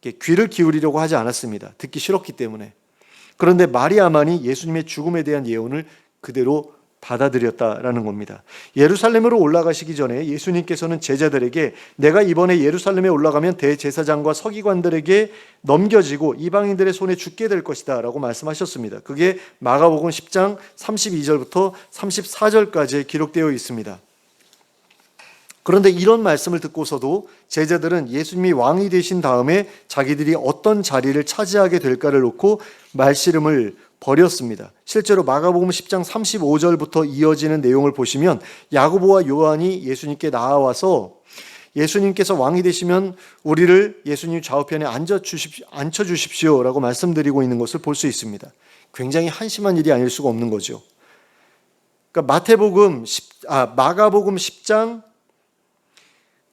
귀를 기울이려고 하지 않았습니다. 듣기 싫었기 때문에. 그런데 마리아만이 예수님의 죽음에 대한 예언을 그대로 받아들였다라는 겁니다. 예루살렘으로 올라가시기 전에 예수님께서는 제자들에게 내가 이번에 예루살렘에 올라가면 대제사장과 서기관들에게 넘겨지고 이방인들의 손에 죽게 될 것이다 라고 말씀하셨습니다. 그게 마가복음 10장 32절부터 34절까지 기록되어 있습니다. 그런데 이런 말씀을 듣고서도 제자들은 예수님이 왕이 되신 다음에 자기들이 어떤 자리를 차지하게 될까를 놓고 말씨름을 벌였습니다. 실제로 마가복음 10장 35절부터 이어지는 내용을 보시면 야고보와 요한이 예수님께 나와서 예수님께서 왕이 되시면 우리를 예수님 좌우편에 앉혀주십시오 라고 말씀드리고 있는 것을 볼 수 있습니다. 굉장히 한심한 일이 아닐 수가 없는 거죠. 그러니까 마가복음 10장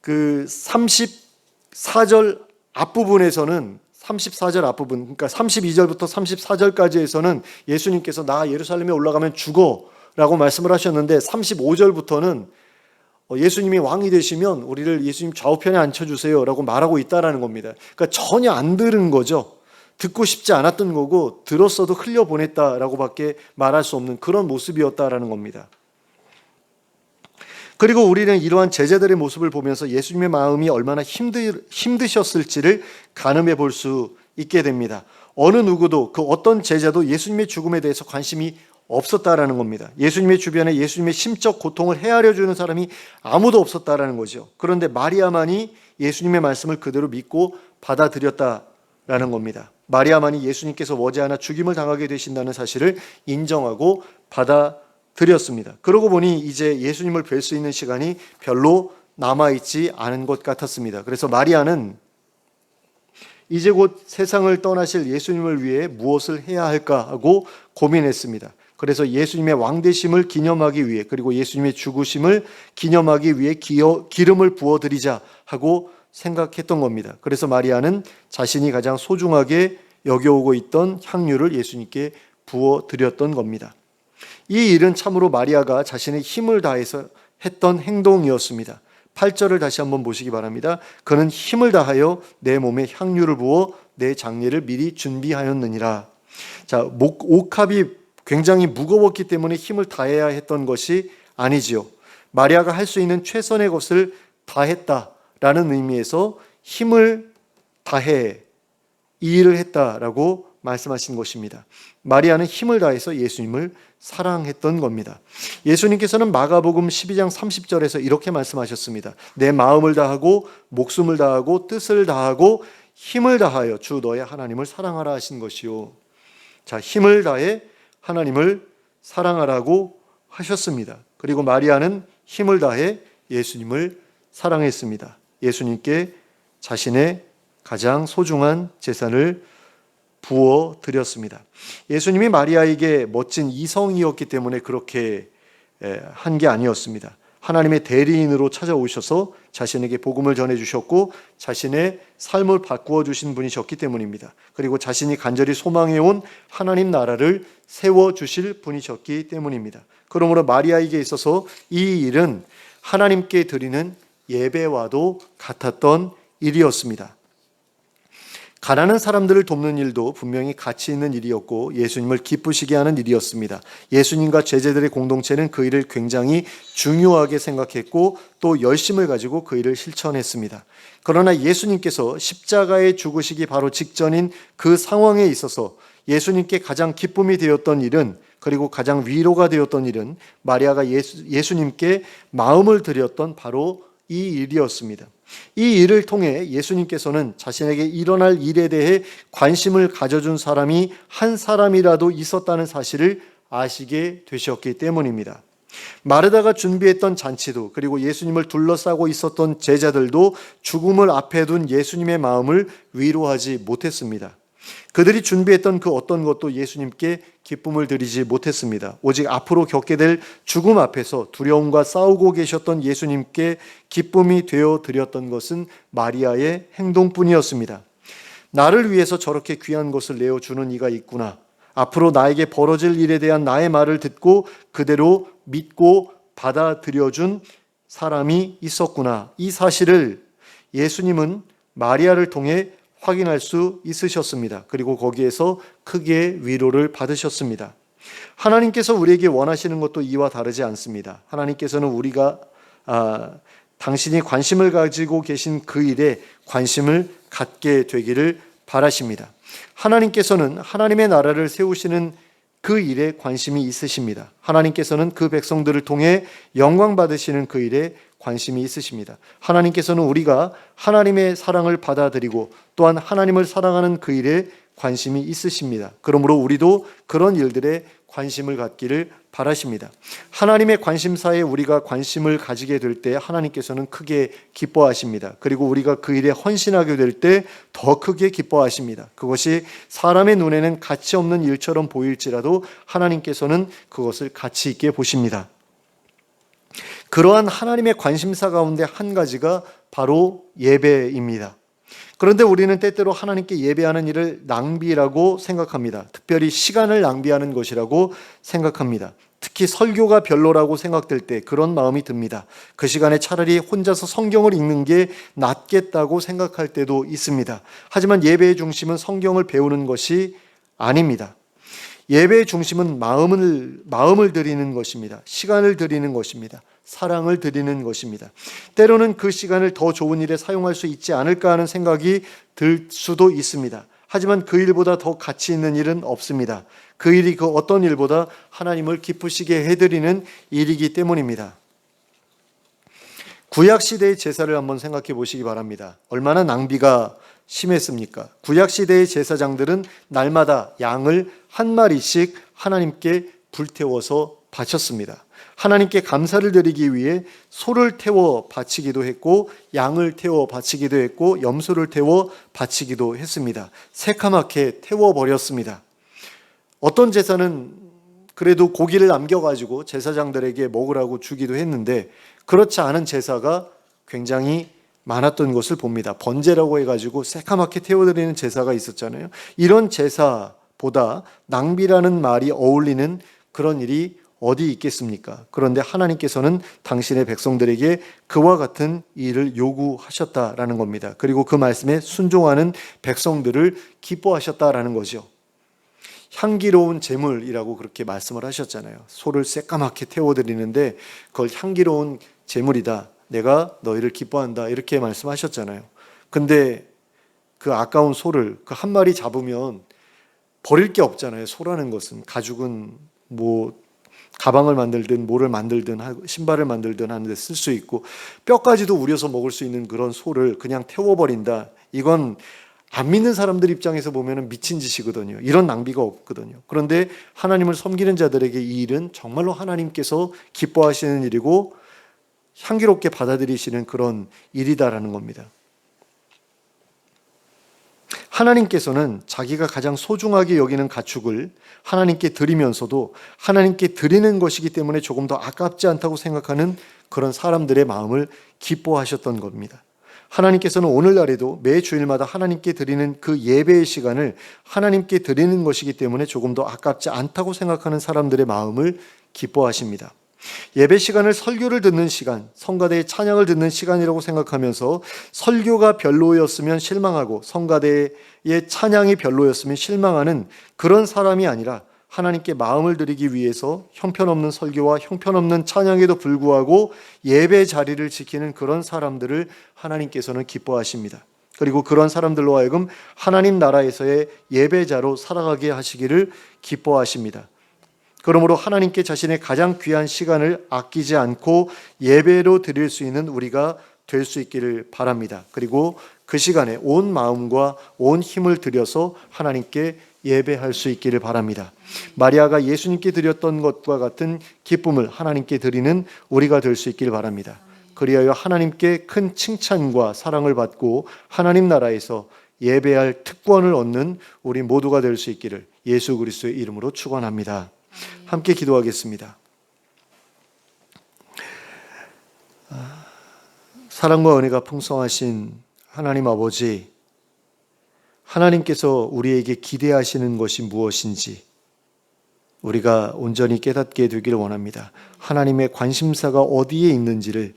그 34절 앞부분에서는 34절 앞부분, 그러니까 32절부터 34절까지에서는 예수님께서 나 예루살렘에 올라가면 죽어 라고 말씀을 하셨는데 35절부터는 예수님이 왕이 되시면 우리를 예수님 좌우편에 앉혀주세요 라고 말하고 있다라는 겁니다. 그러니까 전혀 안 들은 거죠. 듣고 싶지 않았던 거고 들었어도 흘려보냈다라고 밖에 말할 수 없는 그런 모습이었다라는 겁니다. 그리고 우리는 이러한 제자들의 모습을 보면서 예수님의 마음이 얼마나 힘드셨을지를 가늠해 볼 수 있게 됩니다. 어느 누구도 그 어떤 제자도 예수님의 죽음에 대해서 관심이 없었다라는 겁니다. 예수님의 주변에 예수님의 심적 고통을 헤아려 주는 사람이 아무도 없었다라는 거죠. 그런데 마리아만이 예수님의 말씀을 그대로 믿고 받아들였다라는 겁니다. 마리아만이 예수님께서 머지않아 죽임을 당하게 되신다는 사실을 인정하고 받아들였습니다. 그러고 보니 이제 예수님을 뵐 수 있는 시간이 별로 남아있지 않은 것 같았습니다. 그래서 마리아는 이제 곧 세상을 떠나실 예수님을 위해 무엇을 해야 할까 하고 고민했습니다. 그래서 예수님의 왕되심을 기념하기 위해 그리고 예수님의 죽으심을 기념하기 위해 기름을 부어드리자 하고 생각했던 겁니다. 그래서 마리아는 자신이 가장 소중하게 여겨오고 있던 향유를 예수님께 부어드렸던 겁니다. 이 일은 참으로 마리아가 자신의 힘을 다해서 했던 행동이었습니다. 8절을 다시 한번 보시기 바랍니다. 그는 힘을 다하여 내 몸에 향유를 부어 내 장례를 미리 준비하였느니라. 자, 옥합이 굉장히 무거웠기 때문에 힘을 다해야 했던 것이 아니지요. 마리아가 할 수 있는 최선의 것을 다했다라는 의미에서 힘을 다해 이 일을 했다라고 말씀하신 것입니다. 마리아는 힘을 다해서 예수님을 사랑했던 겁니다. 예수님께서는 마가복음 12장 30절에서 이렇게 말씀하셨습니다. 내 마음을 다하고 목숨을 다하고 뜻을 다하고 힘을 다하여 주 너의 하나님을 사랑하라 하신 것이요. 자, 힘을 다해 하나님을 사랑하라고 하셨습니다. 그리고 마리아는 힘을 다해 예수님을 사랑했습니다. 예수님께 자신의 가장 소중한 재산을 부어 드렸습니다. 예수님이 마리아에게 멋진 이성이었기 때문에 그렇게 한 게 아니었습니다. 하나님의 대리인으로 찾아오셔서 자신에게 복음을 전해주셨고 자신의 삶을 바꾸어 주신 분이셨기 때문입니다. 그리고 자신이 간절히 소망해온 하나님 나라를 세워주실 분이셨기 때문입니다. 그러므로 마리아에게 있어서 이 일은 하나님께 드리는 예배와도 같았던 일이었습니다. 가난한 사람들을 돕는 일도 분명히 가치 있는 일이었고 예수님을 기쁘시게 하는 일이었습니다. 예수님과 제자들의 공동체는 그 일을 굉장히 중요하게 생각했고 또 열심을 가지고 그 일을 실천했습니다. 그러나 예수님께서 십자가에 죽으시기 바로 직전인 그 상황에 있어서 예수님께 가장 기쁨이 되었던 일은 그리고 가장 위로가 되었던 일은 마리아가 예수님께 마음을 드렸던 바로 이 일이었습니다. 이 일을 통해 예수님께서는 자신에게 일어날 일에 대해 관심을 가져준 사람이 한 사람이라도 있었다는 사실을 아시게 되셨기 때문입니다. 마르다가 준비했던 잔치도 그리고 예수님을 둘러싸고 있었던 제자들도 죽음을 앞에 둔 예수님의 마음을 위로하지 못했습니다. 그들이 준비했던 그 어떤 것도 예수님께 기쁨을 드리지 못했습니다. 오직 앞으로 겪게 될 죽음 앞에서 두려움과 싸우고 계셨던 예수님께 기쁨이 되어 드렸던 것은 마리아의 행동뿐이었습니다. 나를 위해서 저렇게 귀한 것을 내어주는 이가 있구나. 앞으로 나에게 벌어질 일에 대한 나의 말을 듣고 그대로 믿고 받아들여준 사람이 있었구나. 이 사실을 예수님은 마리아를 통해 확인할 수 있으셨습니다. 그리고 거기에서 크게 위로를 받으셨습니다. 하나님께서 우리에게 원하시는 것도 이와 다르지 않습니다. 하나님께서는 우리가 당신이 관심을 가지고 계신 그 일에 관심을 갖게 되기를 바라십니다. 하나님께서는 하나님의 나라를 세우시는 그 일에 관심이 있으십니다. 하나님께서는 그 백성들을 통해 영광 받으시는 그 일에 관심이 있으십니다. 하나님께서는 우리가 하나님의 사랑을 받아들이고 또한 하나님을 사랑하는 그 일에 관심이 있으십니다. 그러므로 우리도 그런 일들에 관심을 갖기를 바라십니다. 하나님의 관심사에 우리가 관심을 가지게 될 때 하나님께서는 크게 기뻐하십니다. 그리고 우리가 그 일에 헌신하게 될 때 더 크게 기뻐하십니다. 그것이 사람의 눈에는 가치 없는 일처럼 보일지라도 하나님께서는 그것을 가치 있게 보십니다. 그러한 하나님의 관심사 가운데 한 가지가 바로 예배입니다. 그런데 우리는 때때로 하나님께 예배하는 일을 낭비라고 생각합니다. 특별히 시간을 낭비하는 것이라고 생각합니다. 특히 설교가 별로라고 생각될 때 그런 마음이 듭니다. 그 시간에 차라리 혼자서 성경을 읽는 게 낫겠다고 생각할 때도 있습니다. 하지만 예배의 중심은 성경을 배우는 것이 아닙니다. 예배의 중심은 마음을 드리는 것입니다. 시간을 드리는 것입니다. 사랑을 드리는 것입니다. 때로는 그 시간을 더 좋은 일에 사용할 수 있지 않을까 하는 생각이 들 수도 있습니다. 하지만 그 일보다 더 가치 있는 일은 없습니다. 그 일이 그 어떤 일보다 하나님을 기쁘시게 해드리는 일이기 때문입니다. 구약시대의 제사를 한번 생각해 보시기 바랍니다. 얼마나 낭비가 심했습니까? 구약시대의 제사장들은 날마다 양을 한 마리씩 하나님께 불태워서 바쳤습니다. 하나님께 감사를 드리기 위해 소를 태워 바치기도 했고 양을 태워 바치기도 했고 염소를 태워 바치기도 했습니다. 새카맣게 태워버렸습니다. 어떤 제사는 그래도 고기를 남겨가지고 제사장들에게 먹으라고 주기도 했는데 그렇지 않은 제사가 굉장히 많았던 것을 봅니다. 번제라고 해가지고 새카맣게 태워드리는 제사가 있었잖아요. 이런 제사보다 낭비라는 말이 어울리는 그런 일이 어디 있겠습니까? 그런데 하나님께서는 당신의 백성들에게 그와 같은 일을 요구하셨다라는 겁니다. 그리고 그 말씀에 순종하는 백성들을 기뻐하셨다라는 거죠. 향기로운 제물이라고 그렇게 말씀을 하셨잖아요. 소를 새까맣게 태워드리는데 그걸 향기로운 제물이다. 내가 너희를 기뻐한다. 이렇게 말씀하셨잖아요. 근데 그 아까운 소를 그 한 마리 잡으면 버릴 게 없잖아요. 소라는 것은 가죽은 뭐 가방을 만들든 뭐를 만들든 신발을 만들든 하는데 쓸 수 있고 뼈까지도 우려서 먹을 수 있는 그런 소를 그냥 태워버린다. 이건 안 믿는 사람들 입장에서 보면 미친 짓이거든요. 이런 낭비가 없거든요. 그런데 하나님을 섬기는 자들에게 이 일은 정말로 하나님께서 기뻐하시는 일이고 향기롭게 받아들이시는 그런 일이다라는 겁니다. 하나님께서는 자기가 가장 소중하게 여기는 가축을 하나님께 드리면서도 하나님께 드리는 것이기 때문에 조금 더 아깝지 않다고 생각하는 그런 사람들의 마음을 기뻐하셨던 겁니다. 하나님께서는 오늘날에도 매 주일마다 하나님께 드리는 그 예배의 시간을 하나님께 드리는 것이기 때문에 조금 더 아깝지 않다고 생각하는 사람들의 마음을 기뻐하십니다. 예배 시간을 설교를 듣는 시간, 성가대의 찬양을 듣는 시간이라고 생각하면서 설교가 별로였으면 실망하고 성가대의 찬양이 별로였으면 실망하는 그런 사람이 아니라 하나님께 마음을 드리기 위해서 형편없는 설교와 형편없는 찬양에도 불구하고 예배 자리를 지키는 그런 사람들을 하나님께서는 기뻐하십니다. 그리고 그런 사람들로 하여금 하나님 나라에서의 예배자로 살아가게 하시기를 기뻐하십니다. 그러므로 하나님께 자신의 가장 귀한 시간을 아끼지 않고 예배로 드릴 수 있는 우리가 될 수 있기를 바랍니다. 그리고 그 시간에 온 마음과 온 힘을 들여서 하나님께 예배할 수 있기를 바랍니다. 마리아가 예수님께 드렸던 것과 같은 기쁨을 하나님께 드리는 우리가 될 수 있기를 바랍니다. 그리하여 하나님께 큰 칭찬과 사랑을 받고 하나님 나라에서 예배할 특권을 얻는 우리 모두가 될 수 있기를 예수 그리스도의 이름으로 축원합니다. 함께 기도하겠습니다. 사랑과 은혜가 풍성하신 하나님 아버지, 하나님께서 우리에게 기대하시는 것이 무엇인지 우리가 온전히 깨닫게 되기를 원합니다. 하나님의 관심사가 어디에 있는지를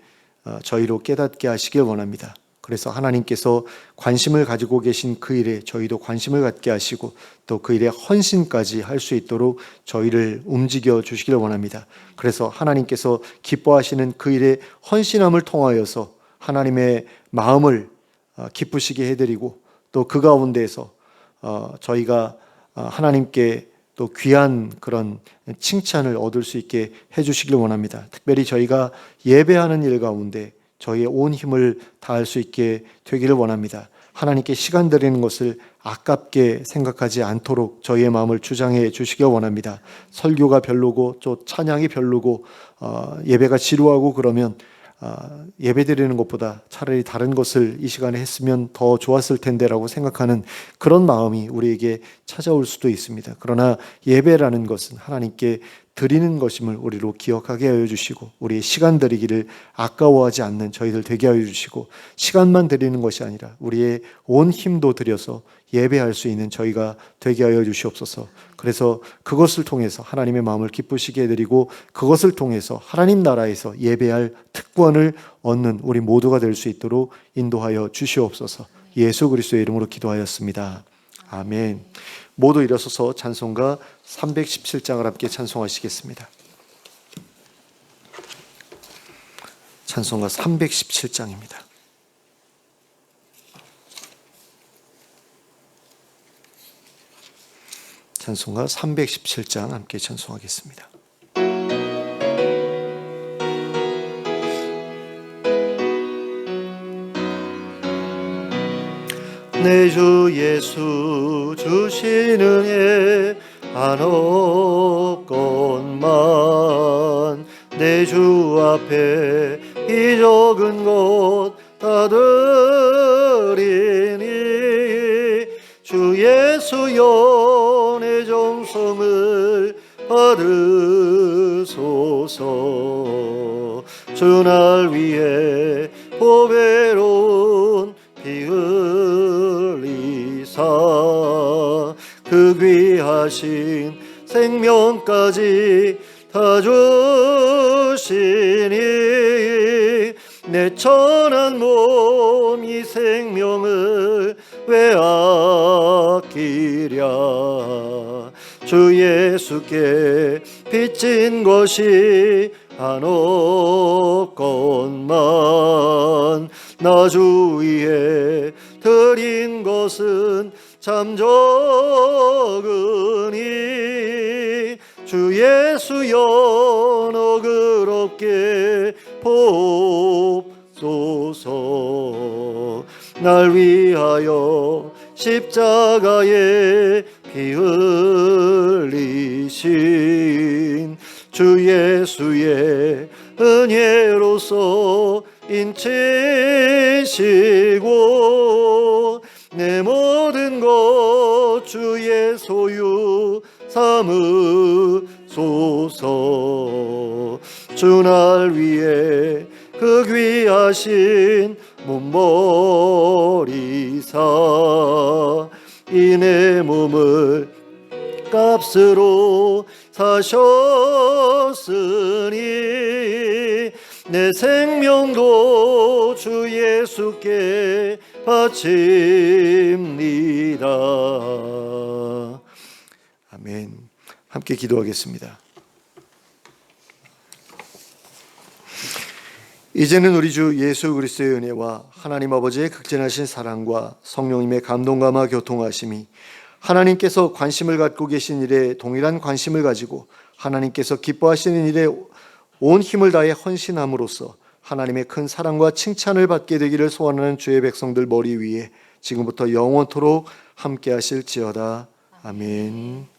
저희로 깨닫게 하시길 원합니다. 그래서 하나님께서 관심을 가지고 계신 그 일에 저희도 관심을 갖게 하시고 또 그 일에 헌신까지 할 수 있도록 저희를 움직여 주시길 원합니다. 그래서 하나님께서 기뻐하시는 그 일에 헌신함을 통하여서 하나님의 마음을 기쁘시게 해드리고 또 그 가운데에서 저희가 하나님께 또 귀한 그런 칭찬을 얻을 수 있게 해주시길 원합니다. 특별히 저희가 예배하는 일 가운데 저희의 온 힘을 다할 수 있게 되기를 원합니다. 하나님께 시간 드리는 것을 아깝게 생각하지 않도록 저희의 마음을 주장해 주시길 원합니다. 설교가 별로고 또 찬양이 별로고 예배가 지루하고 그러면 예배 드리는 것보다 차라리 다른 것을 이 시간에 했으면 더 좋았을 텐데라고 생각하는 그런 마음이 우리에게 찾아올 수도 있습니다. 그러나 예배라는 것은 하나님께 드리는 것임을 우리로 기억하게 하여 주시고 우리의 시간 드리기를 아까워하지 않는 저희들 되게 하여 주시고 시간만 드리는 것이 아니라 우리의 온 힘도 들여서 예배할 수 있는 저희가 되게 하여 주시옵소서. 그래서 그것을 통해서 하나님의 마음을 기쁘시게 해드리고 그것을 통해서 하나님 나라에서 예배할 특권을 얻는 우리 모두가 될 수 있도록 인도하여 주시옵소서. 예수 그리스도의 이름으로 기도하였습니다. 아멘. 모두 일어서서 찬송가 317장을 함께 찬송하시겠습니다. 찬송가 317장입니다. 찬송가 317장 함께 찬송하겠습니다. 내 주 예수 주신 은혜 한없건만 내 주 앞에 이 적은 것 다 드리니 주 예수여 내 정성을 받으소서. 주 날 위해 보배로운 피 흘리사 그 귀하신 생명까지 다 주시니 내 천한 몸 이 생명을 왜 아끼랴. 주 예수께 빚진 것이 한없건만 나 주 위에 드린 것은 참 적으니 주 예수여 너그럽게 보옵소서. 날 위하여 십자가에 피 흘리신 주 예수의 은혜로서 인치시고 내 모든 것 주의 소유 삼으소서. 주 날 위해 그 귀하신 몸 버리사 이 내 몸을 값으로 사셨으니 내 생명도 주 예수께 바칩니다. 아멘. 함께 기도하겠습니다. 이제는 우리 주 예수 그리스도의 은혜와 하나님 아버지의 극진하신 사랑과 성령님의 감동감화 교통하심이 하나님께서 관심을 갖고 계신 일에 동일한 관심을 가지고 하나님께서 기뻐하시는 일에 온 힘을 다해 헌신함으로써 하나님의 큰 사랑과 칭찬을 받게 되기를 소원하는 주의 백성들 머리 위에 지금부터 영원토록 함께 하실지어다. 아멘.